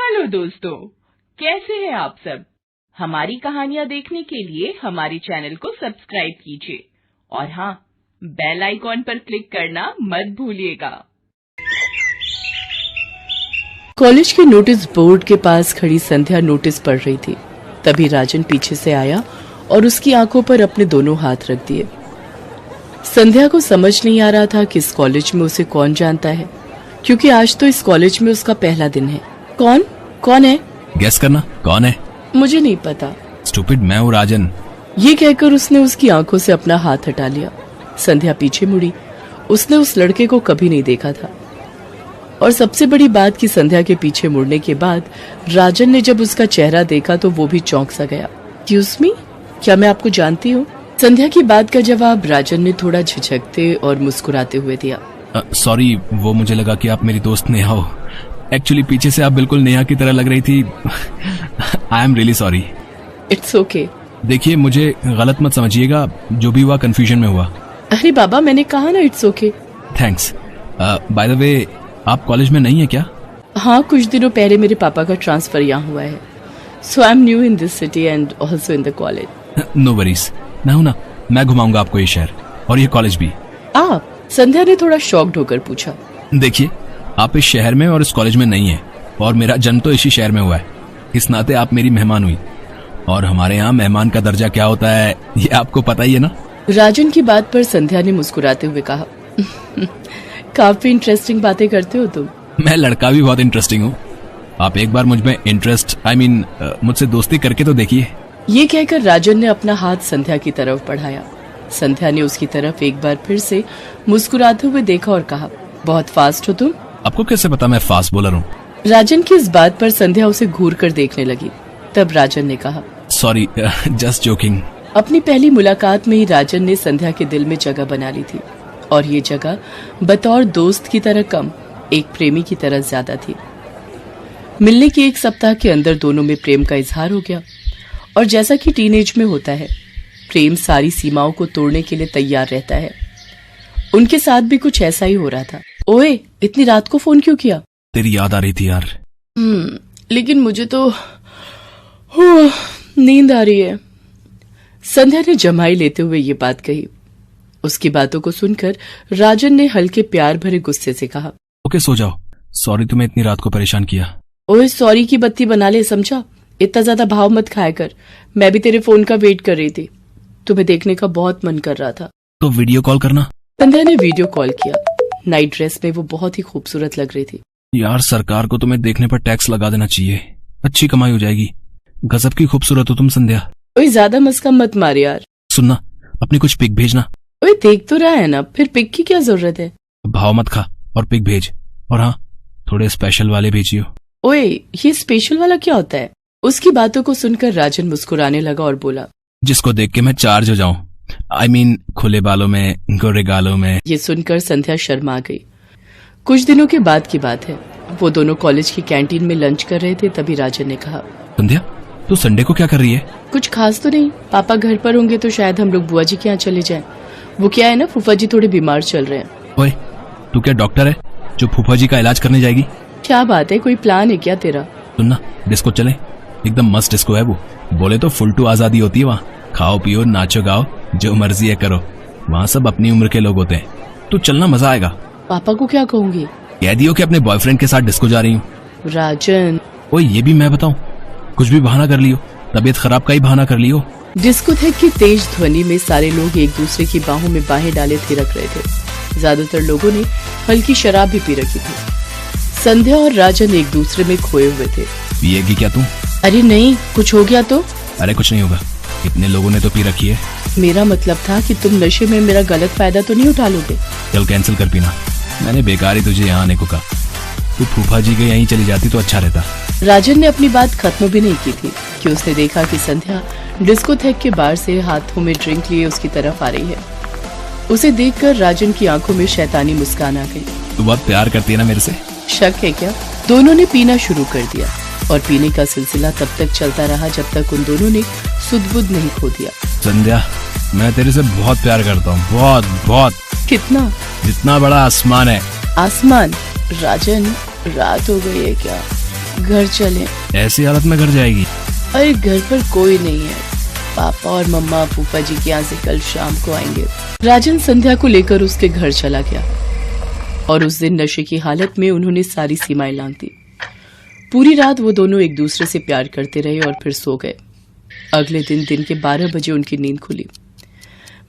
Hello दोस्तों, कैसे हैं आप सब। हमारी कहानियां देखने के लिए हमारे चैनल को सब्सक्राइब कीजिए और हाँ, बेल आइकॉन पर क्लिक करना मत भूलिएगा। कॉलेज के नोटिस बोर्ड के पास खड़ी संध्या नोटिस पढ़ रही थी। तभी राजन पीछे से आया और उसकी आंखों पर अपने दोनों हाथ रख दिए। संध्या को समझ नहीं आ रहा था कि इस कॉलेज में उसे कौन जानता है, क्योंकि आज तो इस कॉलेज में उसका पहला दिन है। कौन है? गेस करना कौन है। मुझे नहीं पता। स्टूपिड, मैं हूँ राजन। ये कहकर उसने उसकी आंखों से अपना हाथ हटा लिया। संध्या पीछे मुड़ी। उसने उस लड़के को कभी नहीं देखा था। और सबसे बड़ी बात कि संध्या के पीछे मुड़ने के बाद राजन ने जब उसका चेहरा देखा तो वो भी चौंक सा गया। एक्सक्यूज मी, क्या मैं आपको जानती हूँ? संध्या की बात का जवाब राजन ने थोड़ा झिझकते और मुस्कुराते हुए दिया। सॉरी, वो मुझे लगा कि आप मेरी दोस्त नेहा हो। एक्चुअली पीछे से आप बिल्कुल नेहा की तरह लग रही थी। I am really sorry. It's okay. देखिए, मुझे गलत मत समझिएगा, जो भी हुआ कंफ्यूजन में हुआ। अरे बाबा, मैंने कहा ना it's okay. Thanks. By the way, आप कॉलेज में नहीं है क्या? हाँ, कुछ दिनों पहले मेरे पापा का ट्रांसफर यहाँ हुआ है, so I am new in this city and also in the college. No worries, मैं हूँ ना, मैं घुमाऊंगा आपको ये शहर और ये कॉलेज भी। आप? संध्या ने थोड़ा शॉक्ड होकर पूछा। देखिए, आप इस शहर में और इस कॉलेज में नहीं है, और मेरा जन्म तो इसी शहर में हुआ है। इस नाते आप मेरी मेहमान हुई, और हमारे यहाँ मेहमान का दर्जा क्या होता है ये आपको पता ही है ना। राजन की बात पर संध्या ने मुस्कुराते हुए कहा, काफी इंटरेस्टिंग बातें करते हो तुम। मैं लड़का भी बहुत इंटरेस्टिंग हूँ। आप एक बार मुझ में मुझसे दोस्ती करके तो देखिए। ये कहकर राजन ने अपना हाथ संध्या की तरफ बढ़ाया। संध्या ने उसकी तरफ एक बार फिर से मुस्कुराते हुए देखा और कहा, बहुत फास्ट हो तुम। आपको कैसे पता मैं फास्ट बॉलर हूँ? राजन की इस बात पर संध्या उसे घूर कर देखने लगी। तब राजन ने कहा, सॉरी, जस्ट जोकिंग। अपनी पहली मुलाकात में ही राजन ने संध्या के दिल में जगह बना ली थी, और ये जगह बतौर दोस्त की तरह कम, एक प्रेमी की तरह ज्यादा थी। मिलने के एक सप्ताह के अंदर दोनों में प्रेम का इजहार हो गया, और जैसा कि टीनेज में होता है, प्रेम सारी सीमाओं को तोड़ने के लिए तैयार रहता है। उनके साथ भी कुछ ऐसा ही हो रहा था। ओए, इतनी रात को फोन क्यों किया? तेरी याद आ रही थी यार। लेकिन मुझे तो नींद आ रही है। संध्या ने जमाई लेते हुए ये बात कही। उसकी बातों को सुनकर राजन ने हल्के प्यार भरे गुस्से से कहा, ओके, सो जाओ। सॉरी तुम्हें इतनी रात को परेशान किया। ओए, सॉरी की बत्ती बना ले, समझा? इतना ज्यादा भाव मत खाया कर। मैं भी तेरे फोन का वेट कर रही थी, तुम्हें देखने का बहुत मन कर रहा था। तो वीडियो कॉल करना। संध्या ने वीडियो कॉल किया। नाइट ड्रेस में वो बहुत ही खूबसूरत लग रही थी। यार, सरकार को तुम्हें देखने पर टैक्स लगा देना चाहिए, अच्छी कमाई हो जाएगी। गजब की खूबसूरत हो तुम संध्या। ओए, ज्यादा मस्का मत मार यार। सुनना, अपनी कुछ पिक भेजना। ओए, देख तो रहा है ना, फिर पिक की क्या जरूरत है? भाव मत खा और पिक भेज, और हाँ, थोड़े स्पेशल वाले भेजियो। ओए, ये स्पेशल वाला क्या होता है? उसकी बातों को सुनकर राजन मुस्कुराने लगा और बोला, जिसको देख के मैं चार्ज हो जाऊं। खुले बालों में, गोरे गालों में। ये सुनकर संध्या शर्मा गई। कुछ दिनों के बाद की बात है, वो दोनों कॉलेज की कैंटीन में लंच कर रहे थे। तभी राजन ने कहा, संध्या, तू संडे को क्या कर रही है? कुछ खास तो नहीं, पापा घर पर होंगे तो शायद हम लोग बुआ जी के यहाँ चले जाएं। वो क्या है ना, फूफा जी थोड़े बीमार चल रहे हैं। ओए, तू क्या डॉक्टर है जो फूफा जी का इलाज करने जाएगी? क्या बात है, कोई प्लान है क्या तेरा? सुनना, डिस्को चले, एकदम मस्त डिस्को है वो। बोले तो फुल टू आजादी होती है वहाँ। खाओ पियो, नाचो गाओ, जो मर्जी है करो। वहाँ सब अपनी उम्र के लोग होते हैं। तू चलना, मजा आएगा। पापा को क्या कहूँगी? कह दियो कि अपने बॉयफ्रेंड के साथ डिस्को जा रही हूँ। राजन, ओए, ये भी मैं बताऊँ? कुछ भी बहाना कर लियो, तबीयत खराब का ही बहाना कर लियो। डिस्कोथेक की तेज ध्वनि में सारे लोग एक दूसरे की बाहों में बाहें डाले थिरक रहे थे। ज्यादातर लोगों ने हल्की शराब भी पी रखी थी। संध्या और राजन एक दूसरे में खोए हुए थे। पिएगी क्या तू? अरे नहीं, कुछ हो गया तो? अरे कुछ नहीं होगा, इतने लोगों ने तो पी रखी है। मेरा मतलब था कि तुम नशे में मेरा गलत फायदा तो नहीं उठा लोगे? चल कैंसिल कर पीना, मैंने बेकार ही तुझे यहाँ आने को कहा। तू फूफा जी के यहीं चली जाती तो अच्छा रहता। राजन ने अपनी बात खत्म भी नहीं की थी कि उसने देखा कि संध्या डिस्कोथेक के बार से हाथों में ड्रिंक लिए उसकी तरफ आ रही है। उसे देखकर राजन की आंखों में शैतानी मुस्कान आ गई। तू बहुत प्यार करती है ना मेरे से? शक है क्या? दोनों ने पीना शुरू कर दिया, और पीने का सिलसिला तब तक चलता रहा जब तक उन दोनों ने सुध-बुध नहीं खो दिया। संध्या, मैं तेरे से बहुत प्यार करता हूँ, बहुत बहुत। कितना? जितना बड़ा आसमान है। आसमान? राजन, रात हो गई है क्या? घर चले। ऐसी हालत में घर जाएगी? अरे घर पर कोई नहीं है, पापा और मम्मा फूफा जी के यहाँ से कल शाम को आएंगे। राजन संध्या को लेकर उसके घर चला गया और उस दिन नशे की हालत में उन्होंने सारी सीमाएं लांघ दी। पूरी रात वो दोनों एक दूसरे से प्यार करते रहे और फिर सो गए। अगले दिन के 12 बजे उनकी नींद खुली।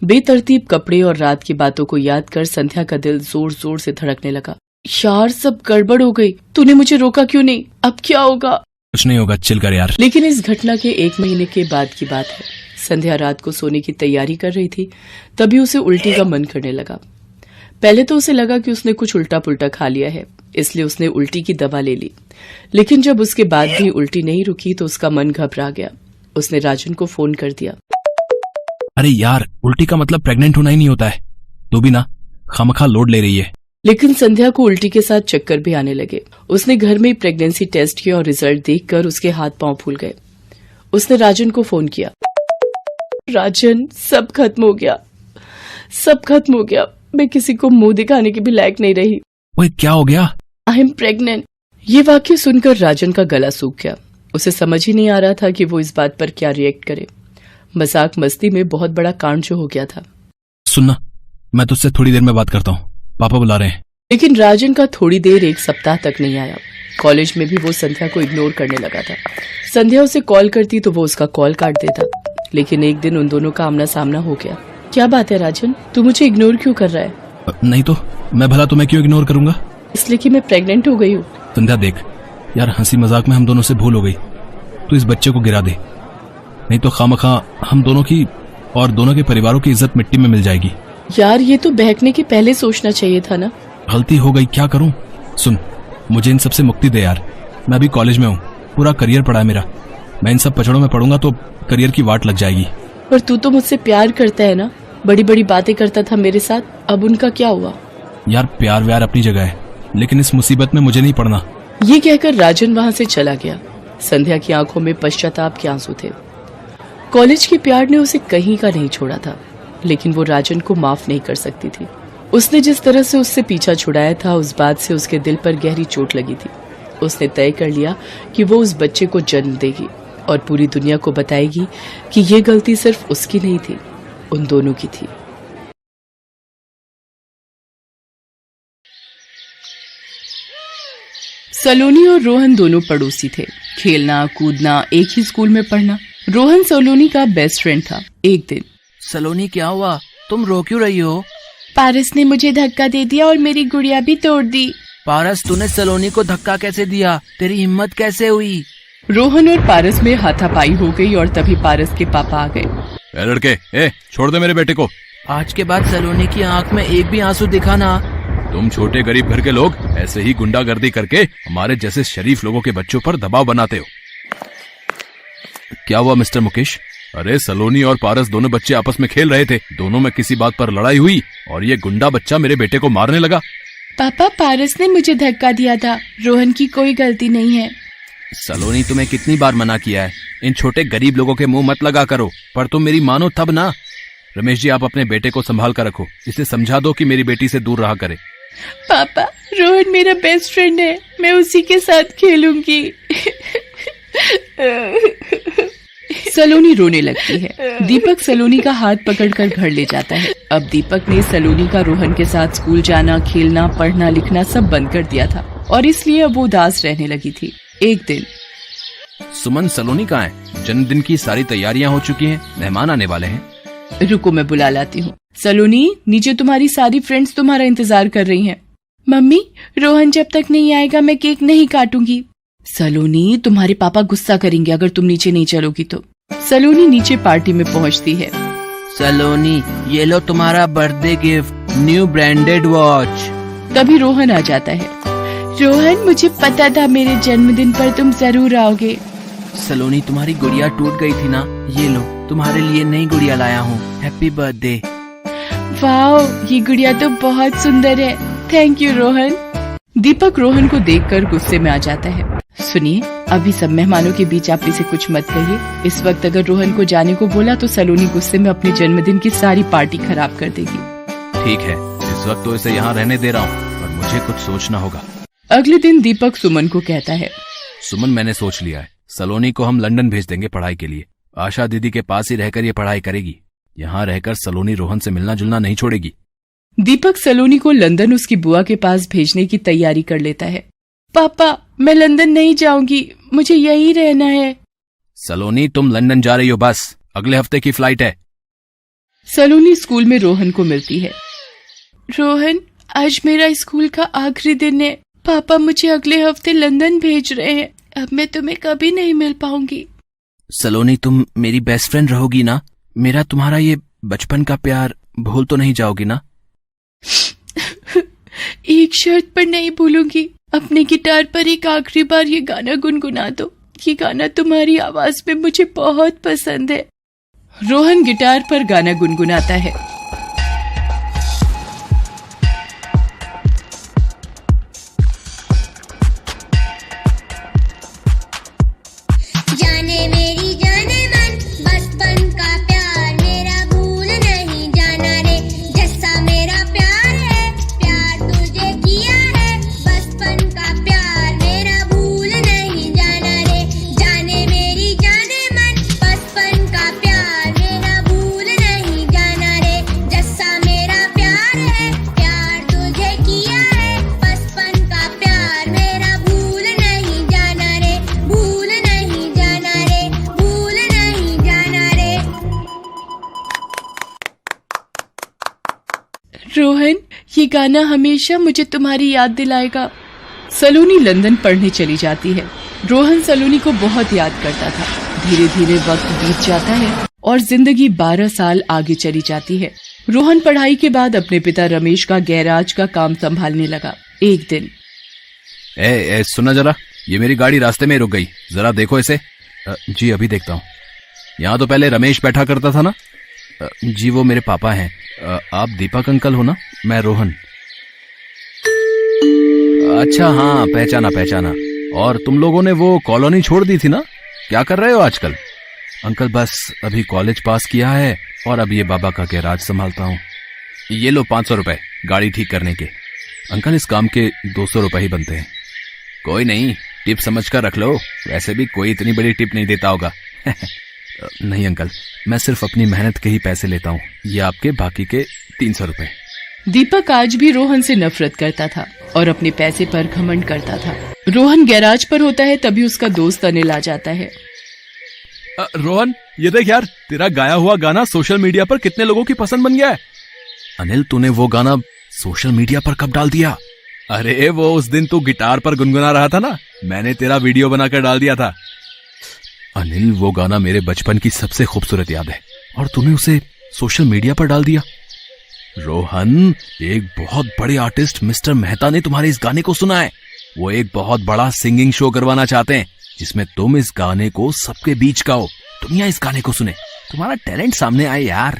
बेतरतीब कपड़े और रात की बातों को याद कर संध्या का दिल जोर जोर से धड़कने लगा। यार सब गड़बड़ हो गई, तूने मुझे रोका क्यों नहीं? अब क्या होगा? कुछ नहीं होगा, चिल कर यार। लेकिन इस घटना के 1 महीने के बाद की बात है। संध्या रात को सोने की तैयारी कर रही थी, तभी उसे उल्टी का मन करने लगा। पहले तो उसे लगा कि उसने कुछ उल्टा पुल्टा खा लिया है, इसलिए उसने उल्टी की दवा ले ली। लेकिन जब उसके बाद भी उल्टी नहीं रुकी तो उसका मन घबरा गया। उसने राजन को फोन कर दिया। अरे यार, उल्टी का मतलब प्रेग्नेंट होना ही नहीं होता है, तू भी ना खामखा लोड ले रही है। लेकिन संध्या को उल्टी के साथ चक्कर भी आने लगे। उसने घर में प्रेगनेंसी टेस्ट किया और रिजल्ट देखकर उसके हाथ पांव फूल गए। उसने राजन को फोन किया। राजन, सब खत्म हो गया, सब खत्म हो गया। मैं किसी को मुंह दिखाने की भी लायक नहीं रही। ओए क्या हो गया? I am pregnant. ये वाक्य सुनकर राजन का गला सूख गया। उसे समझ ही नहीं आ रहा था कि वो इस बात पर क्या रिएक्ट करे। मजाक मस्ती में बहुत बड़ा कांड जो हो गया था। सुनना, मैं तुझसे थोड़ी देर में बात करता हूँ, पापा बुला रहे हैं। लेकिन राजन का थोड़ी देर 1 सप्ताह तक नहीं आया। कॉलेज में भी वो संध्या को इग्नोर करने लगा था। संध्या उसे कॉल करती तो वो उसका कॉल काट देता। लेकिन एक दिन उन दोनों का आमना सामना हो गया। क्या बात है राजन, तू मुझे इग्नोर क्यों कर रहा है? नहीं तो मैं भला तुम्हें क्यों इग्नोर करूंगा? इसलिए कि मैं प्रेग्नेंट हो गई हूँ। संध्या देख यार, हंसी मजाक में हम दोनों से भूल हो गई। तू इस बच्चे को गिरा दे, नहीं तो खामखा हम दोनों की और दोनों के परिवारों की इज्जत मिट्टी में मिल जाएगी। यार ये तो बहकने के पहले सोचना चाहिए था ना। गलती हो गई, क्या करूं? सुन, मुझे इन सब से मुक्ति दे यार। मैं अभी कॉलेज में हूँ, पूरा करियर पड़ा है मेरा। मैं इन सब पचड़ों में पड़ूंगा तो करियर की वाट लग जाएगी। पर तू तो मुझसे प्यार करता है ना, बड़ी बड़ी बातें करता था मेरे साथ, अब उनका क्या हुआ? यार प्यार व्यार अपनी जगह है, लेकिन इस मुसीबत में मुझे नहीं पड़ना। ये कहकर राजन वहाँ से चला गया। संध्या की आंखों में पश्चाताप के आंसू थे। कॉलेज के प्यार ने उसे कहीं का नहीं छोड़ा था, लेकिन वो राजन को माफ नहीं कर सकती थी। उसने जिस तरह से उससे पीछा छुड़ाया था, उस बात से उसके दिल पर गहरी चोट लगी थी। उसने तय कर लिया कि वो उस बच्चे को जन्म देगी और पूरी दुनिया को बताएगी कि ये गलती सिर्फ उसकी नहीं थी, उन दोनों की थी। सलोनी और रोहन दोनों पड़ोसी थे। खेलना कूदना, एक ही स्कूल में पढ़ना। रोहन सलोनी का बेस्ट फ्रेंड था। एक दिन, सलोनी क्या हुआ, तुम रो क्यों रही हो? पारस ने मुझे धक्का दे दिया और मेरी गुड़िया भी तोड़ दी। पारस, तूने सलोनी को धक्का कैसे दिया? तेरी हिम्मत कैसे हुई? रोहन और पारस में हाथापाई हो गई और तभी पारस के पापा आ गए। लड़के, छोड़ दे मेरे बेटे को। आज के बाद सलोनी की आंख में एक भी आंसू दिखा ना। तुम छोटे गरीब घर के लोग ऐसे ही गुंडागर्दी करके हमारे जैसे शरीफ लोगों के बच्चों पर दबाव बनाते हो। क्या हुआ मिस्टर मुकेश? अरे सलोनी और पारस दोनों बच्चे आपस में खेल रहे थे, दोनों में किसी बात पर लड़ाई हुई और ये गुंडा बच्चा मेरे बेटे को मारने लगा। पापा, पारस ने मुझे धक्का दिया था, रोहन की कोई गलती नहीं है। सलोनी, तुम्हें कितनी बार मना किया है, इन छोटे गरीब लोगों के मुंह मत लगा करो, पर तुम मेरी मानो तब ना। रमेश जी, आप अपने बेटे को संभाल कर रखो, इसे समझा दो कि मेरी बेटी से दूर रहा करे। पापा, रोहन मेरा बेस्ट फ्रेंड है, मैं उसी के साथ खेलूंगी। सलोनी रोने लगती है। दीपक सलोनी का हाथ पकड़कर घर ले जाता है। अब दीपक ने सलोनी का रोहन के साथ स्कूल जाना, खेलना, पढ़ना, लिखना सब बंद कर दिया था और इसलिए अब वो उदास रहने लगी थी। एक दिन, सुमन, सलोनी कहाँ है? जन्मदिन की सारी तैयारियां हो चुकी हैं, मेहमान आने वाले हैं। रुको मैं बुला लाती हूँ। सलोनी, नीचे तुम्हारी सारी फ्रेंड्स तुम्हारा इंतजार कर रही हैं। मम्मी, रोहन जब तक नहीं आएगा मैं केक नहीं काटूंगी। सलोनी, तुम्हारे पापा गुस्सा करेंगे अगर तुम नीचे नहीं चलोगी तो। सलोनी नीचे पार्टी में पहुंचती है। सलोनी, ये लो तुम्हारा birthday gift, new branded watch. तभी रोहन आ जाता है। रोहन, मुझे पता था मेरे जन्मदिन पर तुम जरूर आओगे। सलोनी, तुम्हारी गुड़िया टूट गई थी ना, ये लो तुम्हारे लिए नई गुड़िया लाया हूँ, हैप्पी बर्थडे। वाओ, ये गुड़िया तो बहुत सुंदर है, थैंक यू रोहन। दीपक रोहन को देखकर गुस्से में आ जाता है। सुनिए, अभी सब मेहमानों के बीच आप इसे कुछ मत कहिए। इस वक्त अगर रोहन को जाने को बोला तो सलोनी गुस्से में अपने जन्मदिन की सारी पार्टी खराब कर देगी। ठीक है, इस वक्त तो इसे यहाँ रहने दे रहा हूँ, पर मुझे कुछ सोचना होगा। अगले दिन दीपक सुमन को कहता है। सुमन, मैंने सोच लिया है, सलोनी को हम लंदन भेज देंगे पढ़ाई के लिए। आशा दीदी के पास ही रहकर ये पढ़ाई करेगी। यहाँ रहकर सलोनी रोहन से मिलना जुलना नहीं छोड़ेगी। दीपक सलोनी को लंदन उसकी बुआ के पास भेजने की तैयारी कर लेता है। पापा, मैं लंदन नहीं जाऊंगी, मुझे यहीं रहना है। सलोनी, तुम लंदन जा रही हो, बस अगले हफ्ते की फ्लाइट है। सलोनी स्कूल में रोहन को मिलती है। रोहन, आज मेरा स्कूल का आखिरी दिन है। पापा मुझे अगले हफ्ते लंदन भेज रहे हैं। अब मैं तुम्हें कभी नहीं मिल पाऊंगी। सलोनी, तुम मेरी बेस्ट फ्रेंड रहोगी ना? मेरा तुम्हारा ये बचपन का प्यार भूल तो नहीं जाओगी ना? एक शर्त पर नहीं भूलूंगी। अपने गिटार पर एक आखिरी बार ये गाना गुनगुना दो। ये गाना तुम्हारी आवाज में मुझे बहुत पसंद है। रोहन गिटार पर गाना गुनगुनाता है। जाने मेरी जाने मन, बचपन का प्यार मेरा भूल नहीं जाना रे। जैसा मेरा प्यार है, प्यार तुझे किया है। बचपन का प्यार मेरा भूल नहीं जाना रे। जाने मेरी जाने मन, बचपन का प्यार मेरा भूल नहीं जाना रे। जैसा मेरा प्यार है, प्यार तुझे किया है। बचपन का प्यार मेरा भूल नहीं जाना रे। भूल नहीं जाना रे, भूल नहीं जाना रे। रोहन, ये गाना हमेशा मुझे तुम्हारी याद दिलाएगा। सलोनी लंदन पढ़ने चली जाती है। रोहन सलोनी को बहुत याद करता था। धीरे धीरे वक्त बीत जाता है और जिंदगी 12 साल आगे चली जाती है। रोहन पढ़ाई के बाद अपने पिता रमेश का गैराज का काम संभालने लगा। एक दिन, सुना जरा, ये मेरी गाड़ी रास्ते में रुक गई, जरा देखो इसे। जी अभी देखता हूँ। यहाँ तो पहले रमेश बैठा करता था ना? जी वो मेरे पापा हैं। आप दीपक अंकल हो ना? मैं रोहन। अच्छा हाँ, पहचाना पहचाना। और तुम लोगों ने वो कॉलोनी छोड़ दी थी ना? क्या कर रहे हो आजकल? अंकल बस अभी कॉलेज पास किया है और अब ये बाबा का गैराज संभालता हूँ। ये लो 500 रुपए गाड़ी ठीक करने के। अंकल इस काम के 200 रुपए ही बनते हैं। कोई नहीं, टिप समझ कर रख लो, वैसे भी कोई इतनी बड़ी टिप नहीं देता होगा। नहीं अंकल, मैं सिर्फ अपनी मेहनत के ही पैसे लेता हूँ। ये आपके बाकी के 300 रुपए। दीपक आज भी रोहन से नफरत करता था और अपने पैसे पर घमंड करता था। रोहन गैराज पर होता है तभी उसका दोस्त अनिल आ जाता है। रोहन, ये देख यार, तेरा गाया हुआ गाना सोशल मीडिया पर कितने लोगों की पसंद बन गया है। अनिल, तूने वो गाना सोशल मीडिया पर कब डाल दिया? अरे वो उस दिन तू गिटार पर गुनगुना रहा था ना, मैंने तेरा वीडियो बनाकर डाल दिया था। अनिल, वो गाना मेरे बचपन की सबसे खूबसूरत याद है और तूने उसे सोशल मीडिया पर डाल दिया। रोहन, एक बहुत बड़े आर्टिस्ट मिस्टर मेहता ने तुम्हारे इस गाने को सुना है। वो एक बहुत बड़ा सिंगिंग शो करवाना चाहते हैं जिसमें तुम इस गाने को सबके बीच गाओ, दुनिया इस गाने को सुने, तुम्हारा टैलेंट सामने आए यार।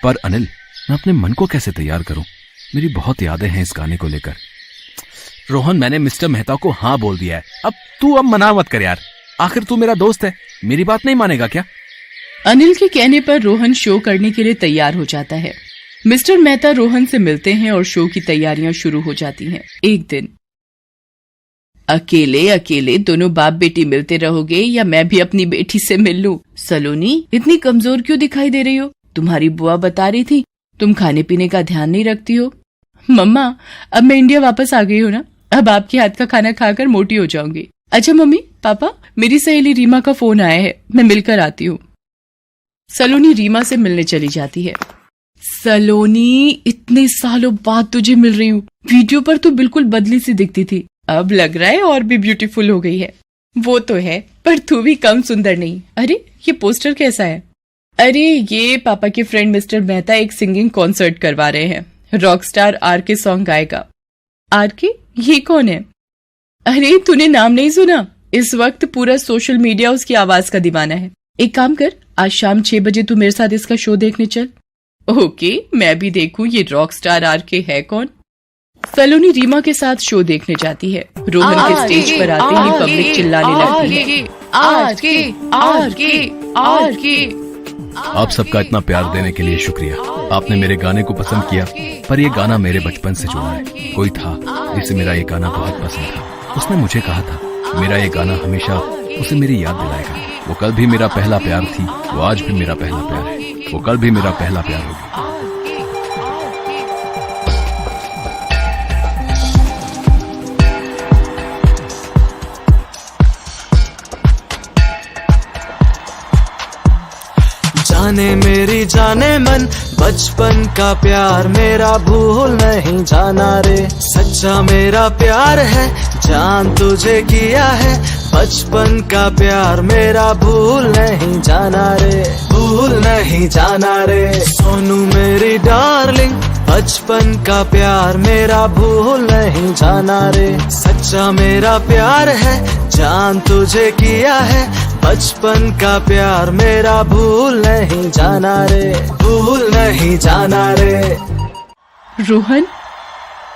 पर अनिल, मैं अपने मन को कैसे तैयार करूं? मेरी बहुत यादें हैं इस गाने को लेकर। रोहन, मैंने मिस्टर मेहता को हाँ बोल दिया है, अब तू मना मत कर यार, आखिर तू मेरा दोस्त है, मेरी बात नहीं मानेगा क्या? अनिल के कहने पर रोहन शो करने के लिए तैयार हो जाता है। मिस्टर मेहता रोहन से मिलते हैं और शो की तैयारियां शुरू हो जाती हैं। एक दिन, अकेले अकेले दोनों बाप बेटी मिलते रहोगे या मैं भी अपनी बेटी से मिल लूं? सलोनी, इतनी कमजोर क्यों दिखाई दे रही हो? तुम्हारी बुआ बता रही थी तुम खाने पीने का ध्यान नहीं रखती हो। मम्मा, अब मैं इंडिया वापस आ गई हूँ ना, अब आपके हाथ का खाना खाकर मोटी हो जाऊंगी। अच्छा मम्मी पापा, मेरी सहेली रीमा का फोन आया है, मैं मिलकर आती हूँ। सलोनी रीमा से मिलने चली जाती है। सलोनी, इतने सालों बाद तुझे मिल रही हूँ। वीडियो पर तू बिल्कुल बदली सी दिखती थी, अब लग रहा है और भी ब्यूटीफुल हो गई है। वो तो है, पर तू भी कम सुंदर नहीं। अरे ये पोस्टर कैसा है? अरे ये पापा के फ्रेंड मिस्टर मेहता एक सिंगिंग कॉन्सर्ट करवा रहे हैं, रॉकस्टार आरके सॉन्ग गाएगा। आरके? ये कौन है? अरे तूने नाम नहीं सुना? इस वक्त पूरा सोशल मीडिया उसकी आवाज का दीवाना है। एक काम कर, आज शाम 6 बजे तू मेरे साथ इसका शो देखने चल। ओके, मैं भी देखूं ये रॉकस्टार आरके है कौन। सलोनी रीमा के साथ शो देखने जाती है। रोहन के स्टेज पर आते ही पब्लिक चिल्लाने लगती है, आरके आरके आरके। आप सबका इतना प्यार देने के लिए शुक्रिया। आपने मेरे गाने को पसंद किया, पर ये गाना मेरे बचपन से जुड़ा है। कोई था जिसे मेरा ये गाना बहुत पसंद था। उसने मुझे कहा था मेरा ये गाना हमेशा उसे मेरी याद दिलाएगा। वो कल भी मेरा पहला प्यार थी, वो आज भी मेरा पहला प्यार है, वो कल भी मेरा पहला प्यार होगा। जाने मेरी जाने मन, बचपन का प्यार मेरा भूल नहीं जाना रे। सच्चा मेरा प्यार है, जान तुझे किया है, बचपन का प्यार मेरा भूल नहीं जाना रे, भूल नहीं जाना रे। सोनू मेरी डार्लिंग, बचपन का प्यार मेरा भूल नहीं जाना रे। सच्चा मेरा प्यार है, जान तुझे किया है, बचपन का प्यार मेरा भूल नहीं जाना रे, भूल नहीं जाना रे।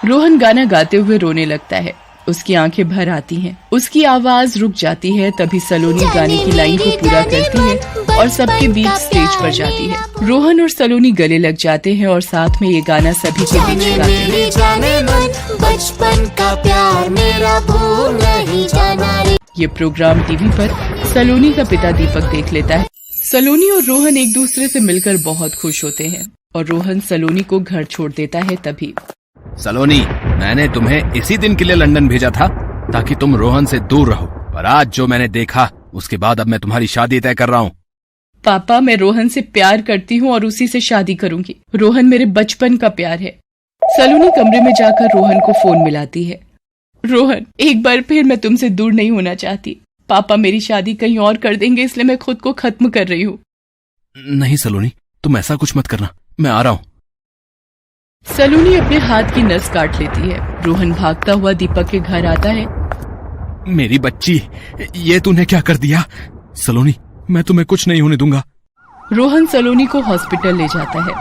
रोहन गाना गाते हुए रोने लगता है। उसकी आंखें भर आती हैं, उसकी आवाज रुक जाती है। तभी सलोनी गाने की लाइन को पूरा करती है और सबके बीच स्टेज पर जाती है। रोहन और सलोनी गले लग जाते हैं और साथ में ये गाना सभी के बीच गाते हैं। जाने मन, बचपन का प्यार मेरा भूल नहीं जाना रे। ये प्रोग्राम टीवी पर सलोनी का पिता दीपक देख लेता है। सलोनी और रोहन एक दूसरे से मिलकर बहुत खुश होते हैं और रोहन सलोनी को घर छोड़ देता है। तभी सलोनी, मैंने तुम्हें इसी दिन के लिए लंदन भेजा था ताकि तुम रोहन से दूर रहो, पर आज जो मैंने देखा उसके बाद अब मैं तुम्हारी शादी तय कर रहा हूँ। पापा, मैं रोहन से प्यार करती हूँ और उसी से शादी करूंगी। रोहन मेरे बचपन का प्यार है। सलोनी कमरे में जाकर रोहन को फोन मिलाती है। रोहन, एक बार फिर मैं तुमसे दूर नहीं होना चाहती। पापा मेरी शादी कहीं और कर देंगे, इसलिए मैं खुद को खत्म कर रही हूँ। नहीं सलोनी, तुम ऐसा कुछ मत करना, मैं आ रहा हूँ। सलोनी अपने हाथ की नस काट लेती है। रोहन भागता हुआ दीपक के घर आता है। मेरी बच्ची, ये तूने क्या कर दिया? सलोनी, मैं तुम्हें कुछ नहीं होने दूंगा। रोहन सलोनी को हॉस्पिटल ले जाता है।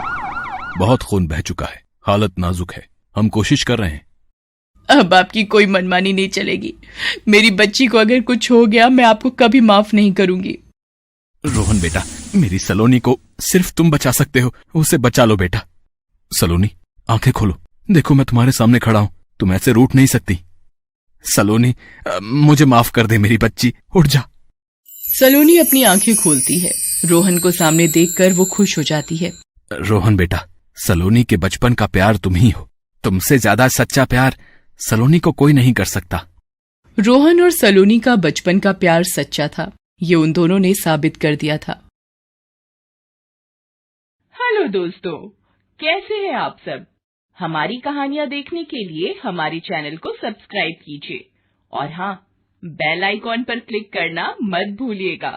बहुत खून बह चुका है, हालत नाजुक है, हम कोशिश कर रहे हैं। अब आपकी कोई मनमानी नहीं चलेगी। मेरी बच्ची को अगर कुछ हो गया, मैं आपको कभी माफ नहीं करूंगी। रोहन बेटा, मेरी सलोनी को सिर्फ तुम बचा सकते हो, उसे बचा लो बेटा। सलोनी, आंखें खोलो, देखो मैं तुम्हारे सामने खड़ा हूं, तुम ऐसे रूठ नहीं सकती। सलोनी, मुझे माफ कर दे मेरी बच्ची, उठ जा। सलोनी अपनी आंखें खोलती है। रोहन को सामने देखकर वो खुश हो जाती है। रोहन बेटा, सलोनी के बचपन का प्यार तुम ही हो, तुमसे ज्यादा सच्चा प्यार सलोनी को कोई नहीं कर सकता। रोहन और सलोनी का बचपन का प्यार सच्चा था, ये उन दोनों ने साबित कर दिया था। हेलो दोस्तों, कैसे हैं आप सब? हमारी कहानियां देखने के लिए हमारे चैनल को सब्सक्राइब कीजिए और हाँ, बेल आइकॉन पर क्लिक करना मत भूलिएगा।